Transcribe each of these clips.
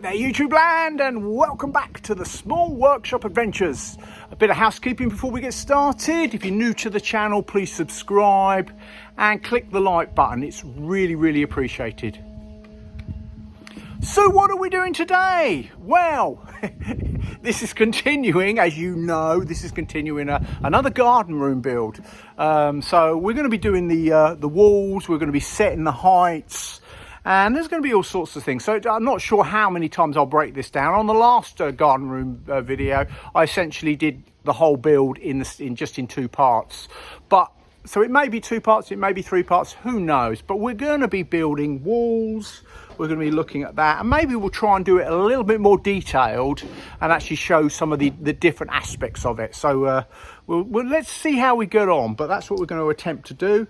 there, YouTube land, and welcome back to the Small Workshop Adventures. A bit of housekeeping before we get started. If you're new to the channel, please subscribe and click the like button. It's really appreciated. So what are we doing today? Well, this is continuing, as you know, another garden room build. So we're going to be doing the walls, we're going to be setting the heights, and there's going to be all sorts of things. So I'm not sure how many times I'll break this down. On the last garden room video, I essentially did the whole build in just in 2 parts. But so it may be 2 parts, it may be 3 parts, who knows? But we're going to be building walls. We're going to be looking at that, and maybe we'll try and do it a little bit more detailed and actually show some of the different aspects of it. So let's see how we get on, but that's what we're going to attempt to do.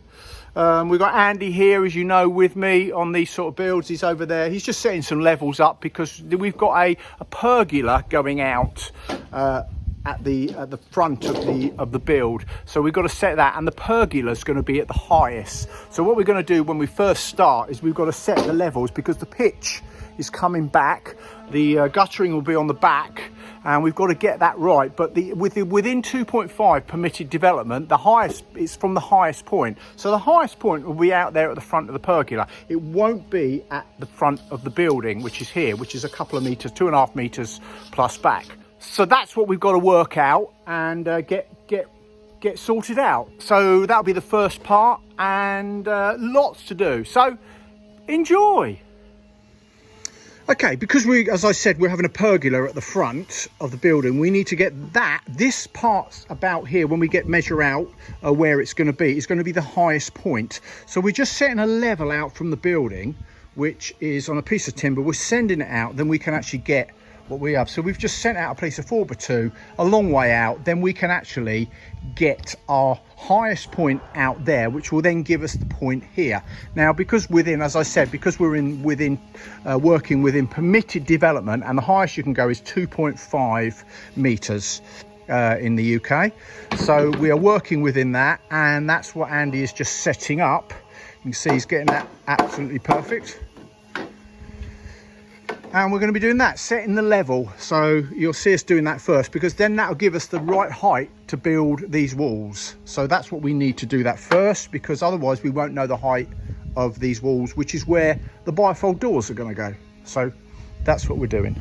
We've got Andy here, as you know, with me on these sort of builds. He's over there. He's just setting some levels up because we've got a pergola going out at the front of the build, so we've got to set that, and the pergola is going to be at the highest. So what we're going to do when we first start is we've got to set the levels, because the pitch is coming back, the guttering will be on the back, and we've got to get that right. But within 2.5 permitted development, the highest is from the highest point, so the highest point will be out there at the front of the pergola. It won't be at the front of the building, which is here, which is a couple of meters, 2.5 meters plus back. So that's what we've got to work out and get sorted out. So that'll be the first part, and lots to do. So enjoy. Okay, because as I said, we're having a pergola at the front of the building. We need to get this part about here, when we measure out where it's going to be the highest point. So we're just setting a level out from the building, which is on a piece of timber. We're sending it out, then we can actually get what we have. So we've just sent out a piece of 4x2 a long way out, then we can actually get our highest point out there, which will then give us the point here. Now, because as I said, because we're working within permitted development, and the highest you can go is 2.5 meters in the UK, so we are working within that, and that's what Andy is just setting up. You can see he's getting that absolutely perfect. And we're going to be doing that, setting the level. So you'll see us doing that first, because then that'll give us the right height to build these walls. So that's what we need to do that first, because otherwise we won't know the height of these walls, which is where the bifold doors are going to go. So that's what we're doing.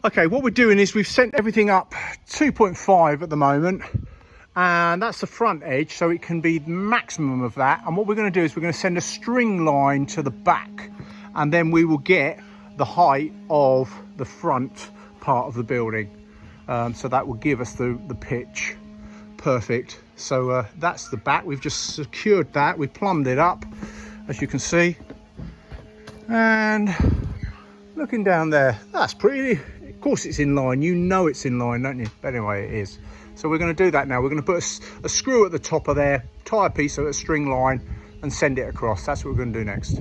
Okay, what we're doing is we've sent everything up 2.5 at the moment, and that's the front edge, so it can be the maximum of that. And what we're going to do is we're going to send a string line to the back, and then we will get the height of the front part of the building. So that will give us the pitch perfect. So that's the back. We've just secured that. We plumbed it up, as you can see. And looking down there, that's pretty. Of course it's in line, you know it's in line, don't you? But anyway, it is. So we're going to do that now. We're going to put a screw at the top of there, tie a piece of a string line, and send it across. That's what we're going to do next.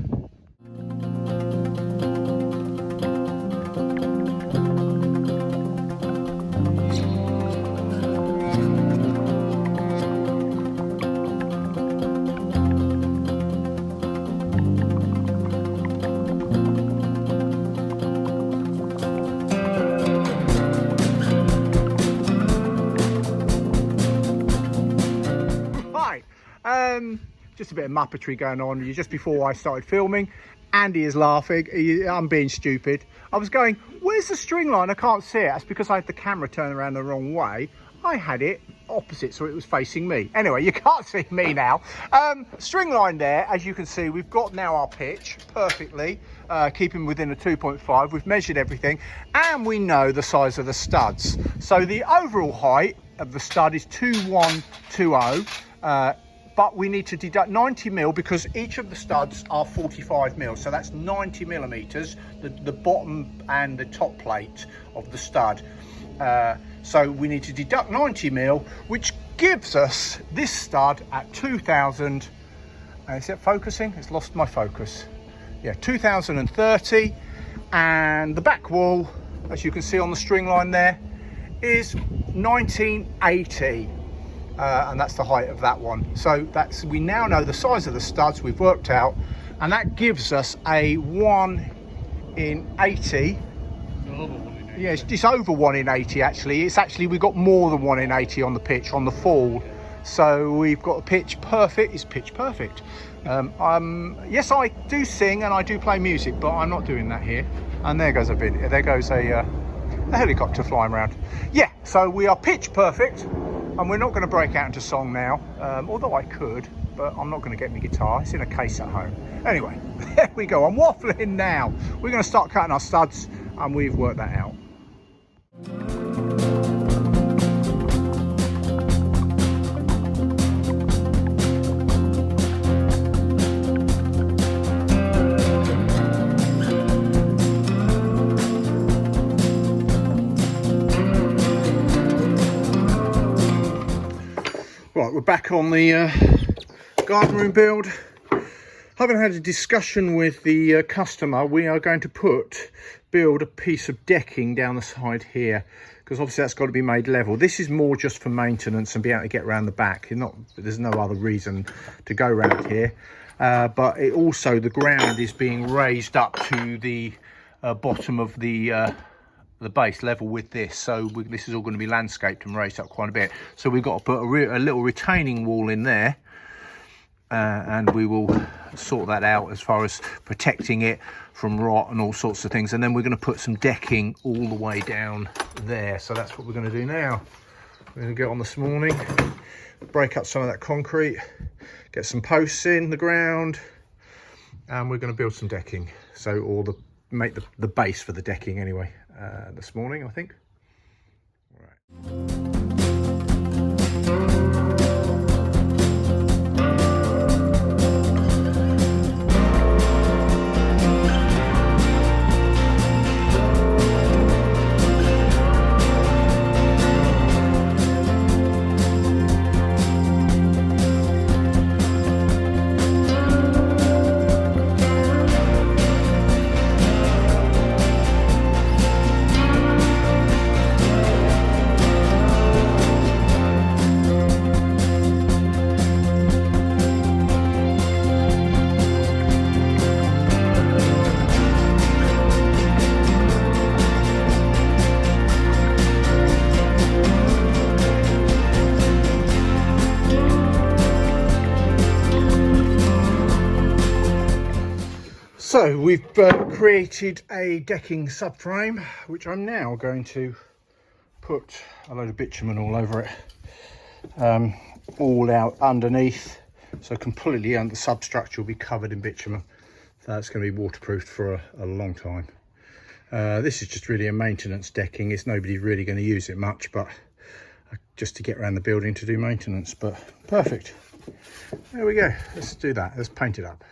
Just a bit of muppetry going on just before I started filming. Andy is laughing. I'm being stupid. I was going, where's the string line? I can't see it. That's because I had the camera turned around the wrong way. I had it opposite, so it was facing me. Anyway, you can't see me now. String line there, as you can see, we've got now our pitch perfectly, keeping within a 2.5. We've measured everything, and we know the size of the studs. So the overall height of the stud is 2120. But we need to deduct 90 mil, because each of the studs are 45 mil. So that's 90 millimeters, the bottom and the top plate of the stud. So we need to deduct 90 mil, which gives us this stud at 2,000 Is it focusing? It's lost my focus. Yeah, 2030, and the back wall, as you can see on the string line there, is 1980, and that's the height of that one. So we now know the size of the studs we've worked out, and that gives us a 1 in 80. Yeah, it's over 1 in 80 actually. We've got more than 1 in 80 on the pitch, on the fall. So we've got a pitch perfect. It's pitch perfect. Yes, I do sing and I do play music, but I'm not doing that here. And there goes a helicopter flying around. Yeah, so we are pitch perfect, and we're not going to break out into song now. Although I could, but I'm not going to get my guitar. It's in a case at home. Anyway, there we go. I'm waffling now. We're going to start cutting our studs, and we've worked that out. Right, we're back on the garden room build. Having had a discussion with the customer, we are going to build a piece of decking down the side here, because obviously that's got to be made level. This is more just for maintenance and be able to get around the back. There's no other reason to go around here, but it also, the ground is being raised up to the bottom of the base level with this, so this is all going to be landscaped and raised up quite a bit. So we've got to put a little retaining wall in there, and we will sort that out as far as protecting it from rot and all sorts of things. And then we're going to put some decking all the way down there. So that's what we're going to do now. We're going to get on this morning, break up some of that concrete, get some posts in the ground, and we're going to build some decking. So, make the base for the decking anyway. This morning, I think. Right. So we've created a decking subframe, which I'm now going to put a load of bitumen all over it, all out underneath, so completely the substructure will be covered in bitumen. So that's going to be waterproofed for a long time. This is just really a maintenance decking. It's nobody really going to use it much, but just to get around the building to do maintenance. But perfect. There we go. Let's do that. Let's paint it up.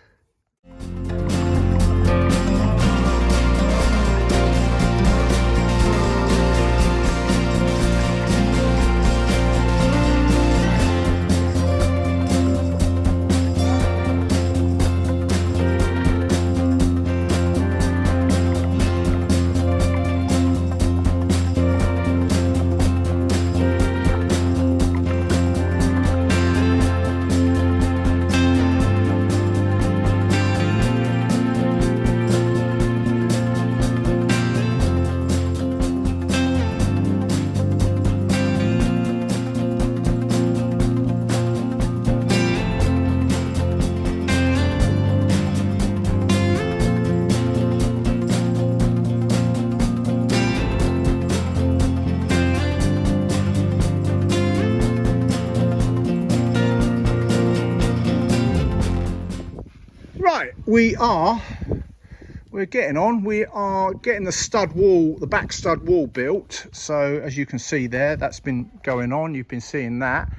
Right, we're getting on. We are getting the back stud wall built. So as you can see there, that's been going on. You've been seeing that,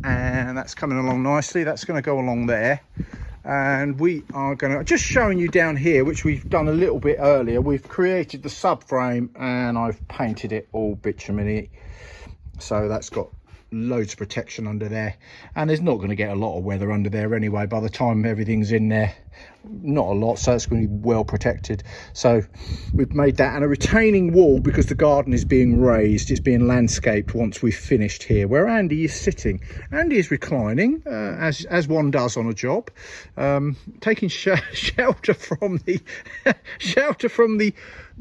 and that's coming along nicely. That's going to go along there, and we are going to just showing you down here, which we've done a little bit earlier. We've created the subframe and I've painted it all bitumen-y. So that's got loads of protection under there, and there's not going to get a lot of weather under there anyway by the time everything's in there. Not a lot, so it's going to be well protected. So we've made that, and a retaining wall because the garden is being raised, it's being landscaped once we've finished here, where Andy is sitting. Andy is reclining as one does on a job, taking shelter from the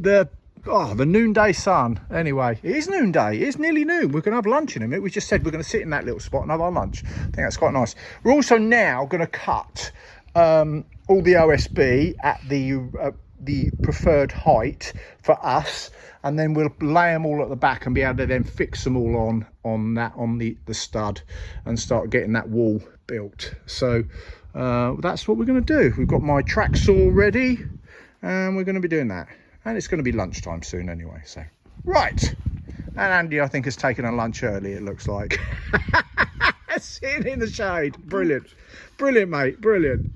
the noonday sun. Anyway, it is noonday, it's nearly noon. We're going to have lunch in a minute. We just said we're going to sit in that little spot and have our lunch. I think that's quite nice. We're also now going to cut all the OSB at the preferred height for us, and then we'll lay them all at the back and be able to then fix them all on the stud and start getting that wall built. So that's what we're going to do. We've got my track saw ready, and we're going to be doing that, and it's going to be lunchtime soon anyway. So right, and Andy I think has taken a lunch early, it looks like. Sitting in the shade. Brilliant mate, brilliant.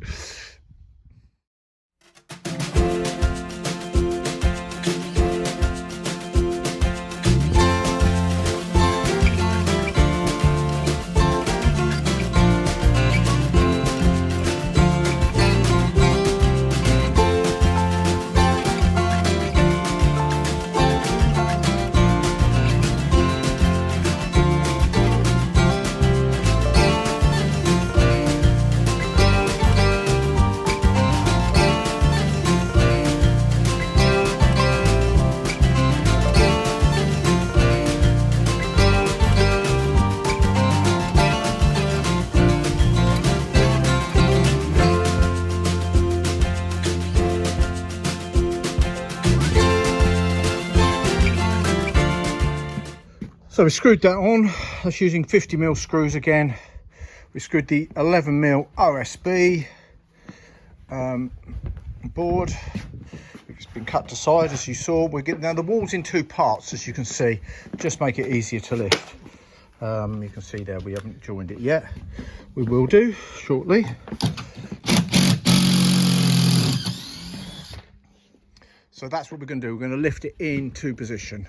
So we screwed that on. That's using 50mm screws again. We screwed the 11mm OSB board. It's been cut to size, as you saw. We're getting now the wall's in two parts, as you can see. Just make it easier to lift. You can see there we haven't joined it yet. We will do shortly. So that's what we're going to do. We're going to lift it into position.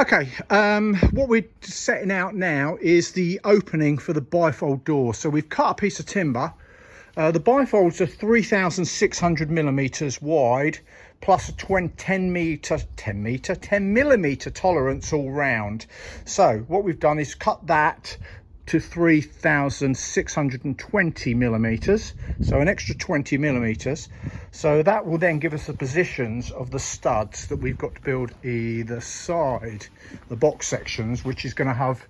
Okay, what we're setting out now is the opening for the bifold door. So we've cut a piece of timber. The bifolds are 3,600 millimeters wide, plus a 10 millimeter tolerance all round. So what we've done is cut that, to 3,620 millimeters, so an extra 20 millimeters. So that will then give us the positions of the studs that we've got to build either side, the box sections, which is going to have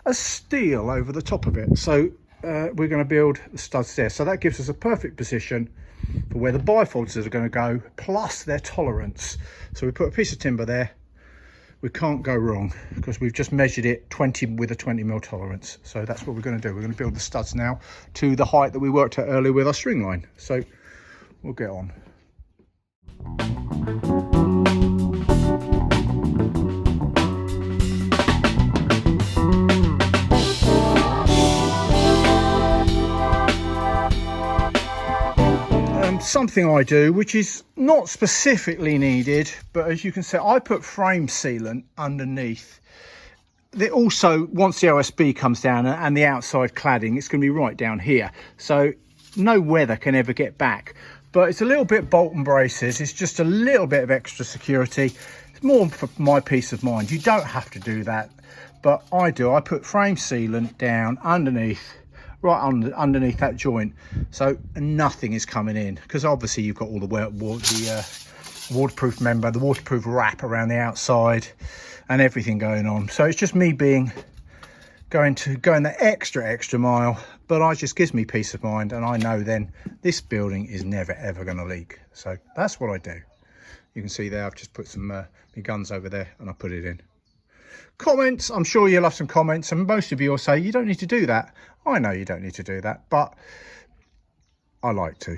a steel over the top of it. So we're going to build the studs there, so that gives us a perfect position for where the bifolds are going to go, plus their tolerance. So we put a piece of timber there. We can't go wrong because we've just measured it 20 with a 20mm tolerance. So that's what we're going to do. We're going to build the studs now to the height that we worked out earlier with our string line. So we'll get on. Something I do, which is not specifically needed, but as you can see, I put frame sealant underneath. Also, once the OSB comes down and the outside cladding, it's going to be right down here, so no weather can ever get back. But it's a little bit bolt and braces. It's just a little bit of extra security. It's more for my peace of mind. You don't have to do that, but I do. I put frame sealant down underneath, right underneath that joint, so nothing is coming in, because obviously you've got all the waterproof member, the waterproof wrap around the outside and everything going on. So it's just me going the extra mile, but it just gives me peace of mind, and I know then this building is never ever going to leak. So that's what I do. You can see there I've just put some my guns over there and I put it in. Comments, I'm sure you'll have some comments, and most of you will say you don't need to do that. I know you don't need to do that, but I like to.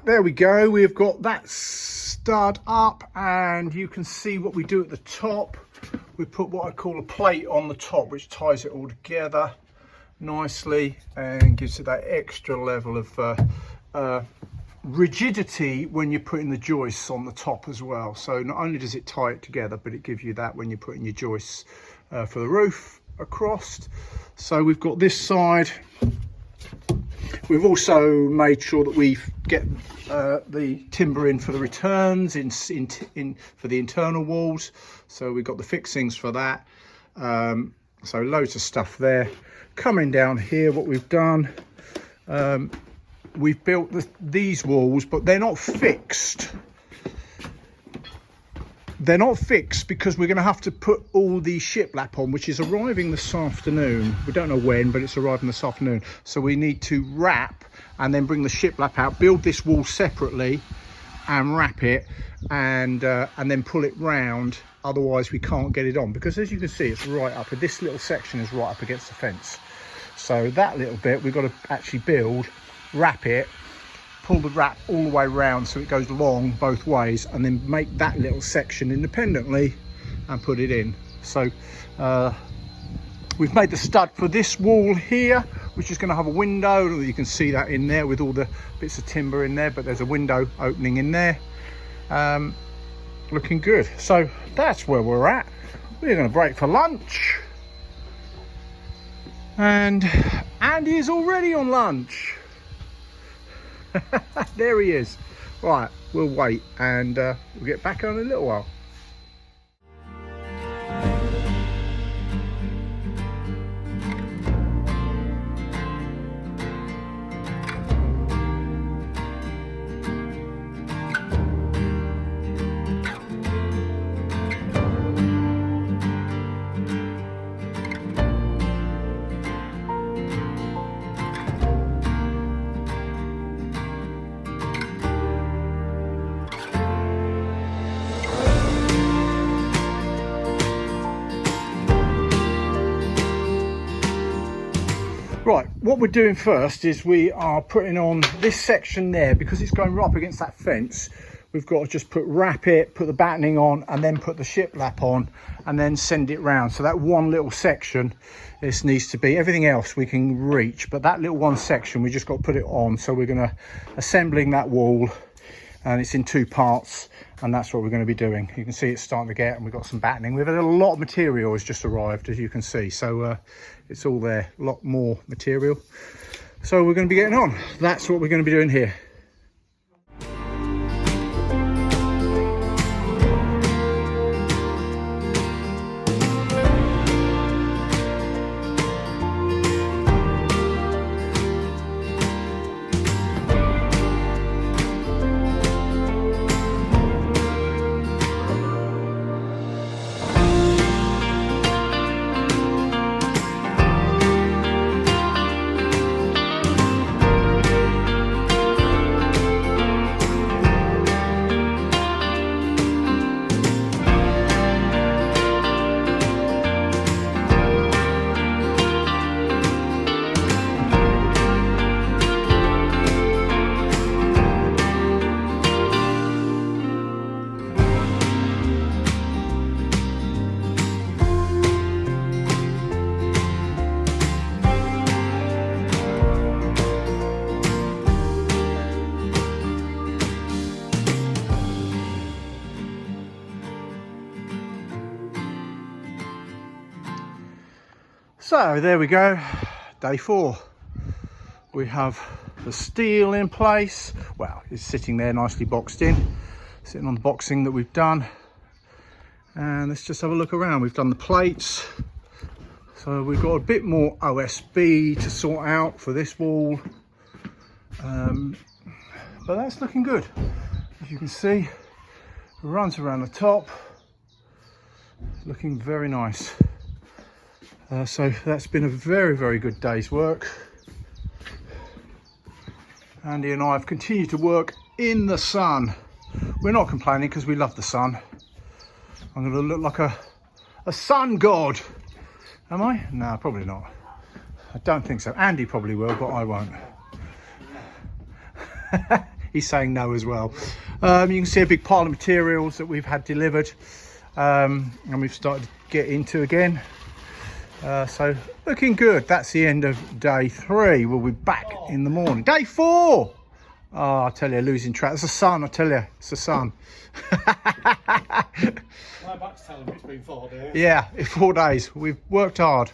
Right, there we go. We've got that stud up, and you can see what we do at the top. We put what I call a plate on the top, which ties it all together nicely and gives it that extra level of rigidity when you're putting the joists on the top as well. So not only does it tie it together, but it gives you that when you're putting your joists for the roof across. So we've got this side. We've also made sure that we get the timber in for the returns in for the internal walls. So we've got the fixings for that. So loads of stuff there. Coming down here, what we've done, we've built these walls, but they're not fixed. They're not fixed because we're going to have to put all the shiplap on, which is arriving this afternoon. We don't know when, but it's arriving this afternoon. So we need to wrap and then bring the shiplap out, build this wall separately and wrap it, and then pull it round. Otherwise we can't get it on, because as you can see, it's right up, this little section is right up against the fence. So that little bit we've got to actually build, wrap it, pull the wrap all the way around so it goes long both ways, and then make that little section independently and put it in. So we've made the stud for this wall here, which is going to have a window. You can see that in there with all the bits of timber in there, but there's a window opening in there. Looking good. So that's where we're at. We're going to break for lunch, and Andy is already on lunch. There he is. Right, we'll wait, and we'll get back on in a little while. Right, what we're doing first is we are putting on this section there, because it's going right up against that fence. We've got to just wrap it, put the battening on, and then put the shiplap on, and then send it round. So that one little section, this needs to be, everything else we can reach, but that little one section, we just got to put it on. So we're going to assembling that wall, and it's in two parts, and that's what we're going to be doing. You can see it's starting to get, and we've got some battening. We've had a lot of material has just arrived, as you can see. So it's all there, a lot more material. So we're going to be getting on. That's what we're going to be doing here. So there we go, day 4. We have the steel in place. Well, it's sitting there nicely boxed in, sitting on the boxing that we've done. And let's just have a look around. We've done the plates. So we've got a bit more OSB to sort out for this wall. But that's looking good. As you can see, it runs around the top. Looking very nice. So that's been a very, very good day's work. Andy and I have continued to work in the sun. We're not complaining because we love the sun. I'm going to look like a sun god. Am I? No, probably not. I don't think so. Andy probably will, but I won't. He's saying no as well. You can see a big pile of materials that we've had delivered, and we've started to get into again. So looking good. That's the end of day 3. We'll be back in the morning. Day 4. Oh, I tell you, losing track. It's the sun. I tell you, it's the sun. My back's telling me it's been 4 days. Yeah, 4 days. We've worked hard.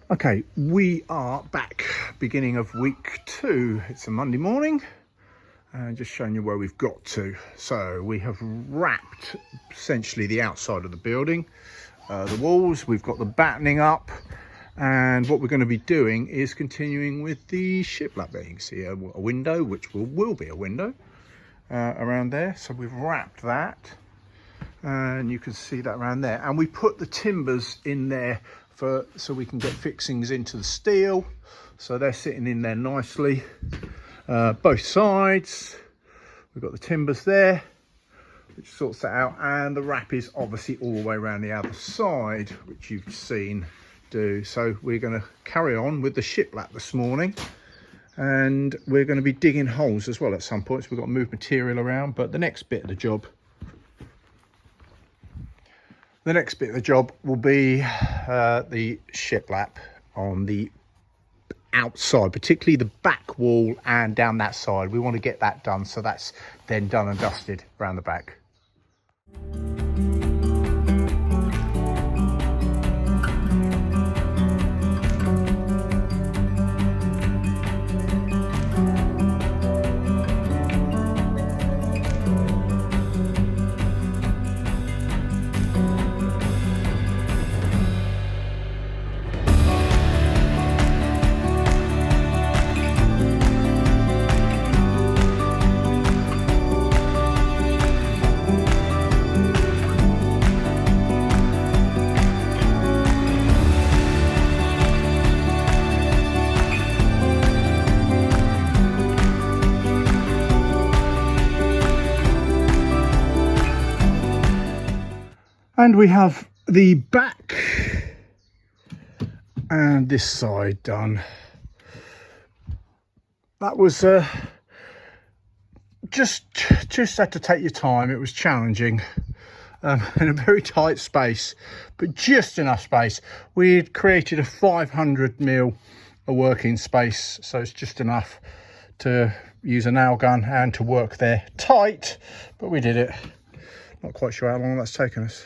Okay, we are back, beginning of week 2. It's a Monday morning, and just showing you where we've got to. So we have wrapped essentially the outside of the building, the walls. We've got the battening up, and what we're going to be doing is continuing with the shiplap there. You can see a window, which will be a window around there. So we've wrapped that, and you can see that around there, and we put the timbers in there so we can get fixings into the steel. So they're sitting in there nicely, both sides. We've got the timbers there, which sorts that out, and the wrap is obviously all the way around the other side, which you've seen do. So we're going to carry on with the shiplap this morning, and we're going to be digging holes as well at some point. So we've got to move material around, but the next bit of the job will be the shiplap on the outside, particularly the back wall and down that side. We want to get that done, so that's then done and dusted around the back. And we have the back and this side done. That was just had to take your time. It was challenging in a very tight space, but just enough space. We had created a 500mm a working space, so it's just enough to use a nail gun and to work there tight, but we did it. Not quite sure how long that's taken us.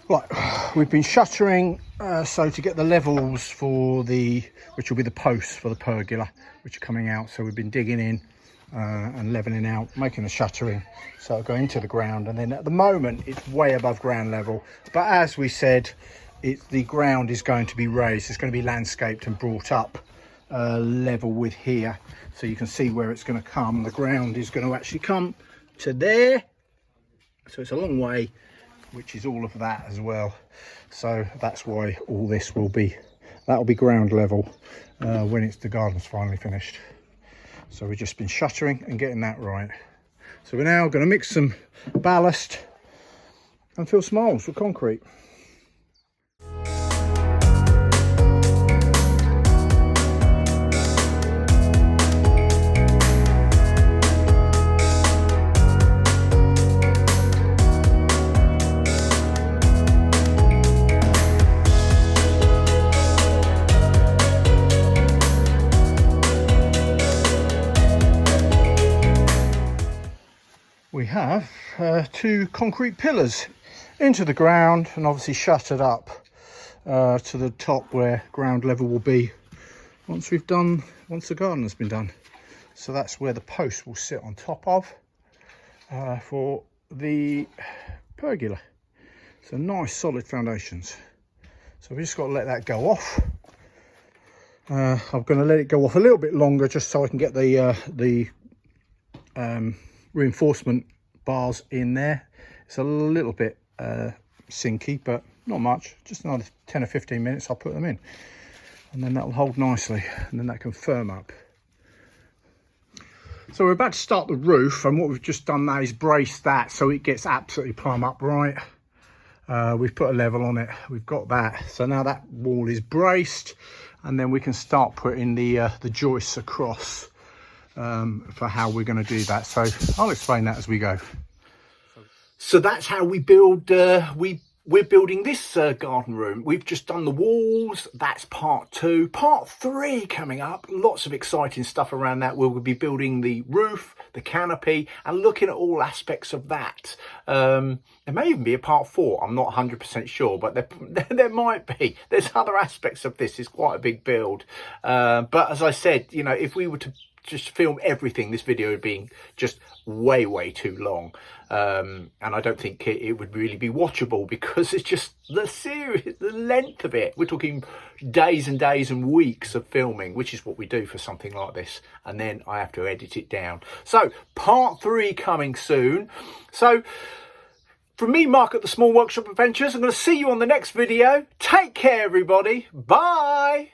Right, we've been shuttering so to get the levels for which will be the posts for the pergola, which are coming out. So we've been digging in and leveling out, making the shuttering so it'll go into the ground, and then at the moment it's way above ground level, but as we said, the ground is going to be raised. It's going to be landscaped and brought up level with here, so you can see where it's going to come. The ground is going to actually come to there, so it's a long way, which is all of that as well. So that's why all this will be ground level when the garden's finally finished. So we've just been shuttering and getting that right. So we're now going to mix some ballast and fill some holes with concrete. We have two concrete pillars into the ground and obviously shuttered up to the top where ground level will be once the garden has been done. So that's where the post will sit on top of for the pergola. So nice solid foundations. So we just got to let that go off. I'm going to let it go off a little bit longer just so I can get the reinforcement bars in there. It's a little bit sinky, but not much. Just another 10 or 15 minutes I'll put them in, and then that'll hold nicely, and then that can firm up. So we're about to start the roof, and what we've just done now is brace that so it gets absolutely plumb upright. We've put a level on it, we've got that, so now that wall is braced, and then we can start putting the joists across for how we're going to do that. So I'll explain that as we go. So that's how we build we we're building this garden room. We've just done the walls. That's part 2. Part 3 coming up. Lots of exciting stuff around that. We'll be building the roof, the canopy, and looking at all aspects of that. There may even be a part 4. I'm not 100% sure, but there might be. There's other aspects of this. It's quite a big build. But as I said, you know, if we were to just film everything, this video would be just way too long, and I don't think it would really be watchable, because it's just the length of it. We're talking days and days and weeks of filming, which is what we do for something like this, and then I have to edit it down. So part 3 coming soon. So from me, Mark at the Small Workshop Adventures, I'm going to see you on the next video. Take care, everybody. Bye.